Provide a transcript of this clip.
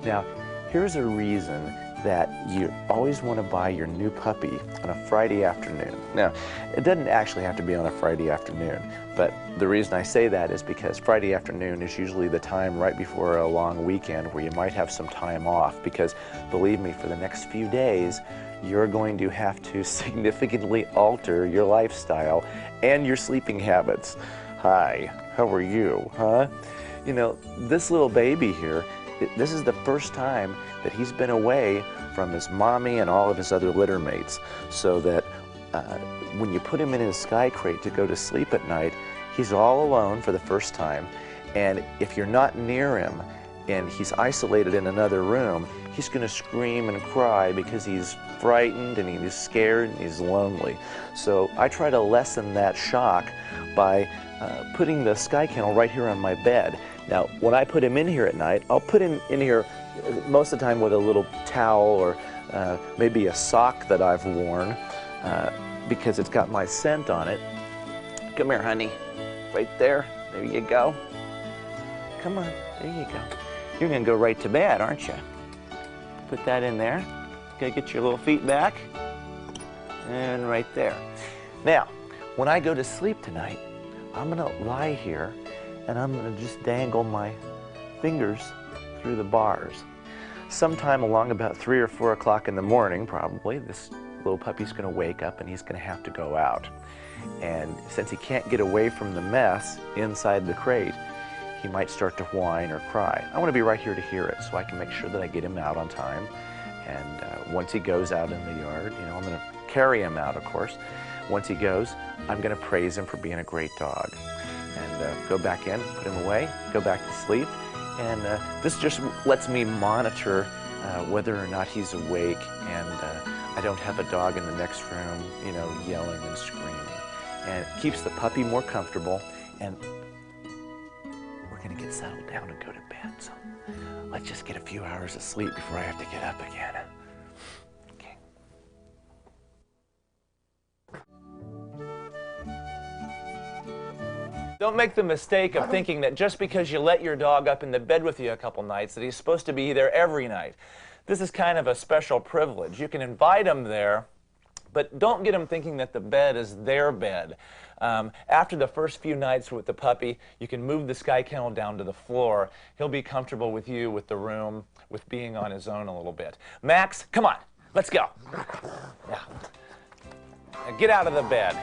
Now, here's a reason that you always want to buy your new puppy on a Friday afternoon. Now, it doesn't actually have to be on a Friday afternoon, but the reason I say that is because Friday afternoon is usually the time right before a long weekend where you might have some time off, because believe me, for the next few days, you're going to have to significantly alter your lifestyle and your sleeping habits. Hi, how are you, huh? You know, this little baby here, this is the first time that he's been away from his mommy and all of his other litter mates, so that when you put him in his sky crate to go to sleep at night, he's all alone for the first time. And if you're not near him and he's isolated in another room, he's going to scream and cry because he's frightened and he's scared and he's lonely. So I try to lessen that shock by putting the sky kennel right here on my bed. Now, when I put him in here at night, I'll put him in here most of the time with a little towel or maybe a sock that I've worn because it's got my scent on it. Come here, honey. Right there. There you go. Come on. There you go. You're going to go right to bed, aren't you? Put that in there. Okay, get your little feet back. And right there. Now, when I go to sleep tonight, I'm going to lie here and I'm going to just dangle my fingers through the bars. Sometime along about 3 or 4 o'clock in the morning, probably, this little puppy's going to wake up and he's going to have to go out. And since he can't get away from the mess inside the crate, he might start to whine or cry. I want to be right here to hear it so I can make sure that I get him out on time. And once he goes out in the yard, you know, I'm going to carry him out, of course. Once he goes, I'm going to praise him for being a great dog. And go back in, put him away, go back to sleep. And this just lets me monitor whether or not he's awake, and I don't have a dog in the next room, you know, yelling and screaming. And it keeps the puppy more comfortable, and we're going to get settled down and go to bed. So let's just get a few hours of sleep before I have to get up again. Okay. Don't make the mistake of thinking that just because you let your dog up in the bed with you a couple nights that he's supposed to be there every night. This is kind of a special privilege. You can invite him there, but don't get him thinking that the bed is their bed. After the first few nights with the puppy, you can move the sky kennel down to the floor. He'll be comfortable with you, with the room, with being on his own a little bit. Max, come on, let's go. Yeah. Now get out of the bed.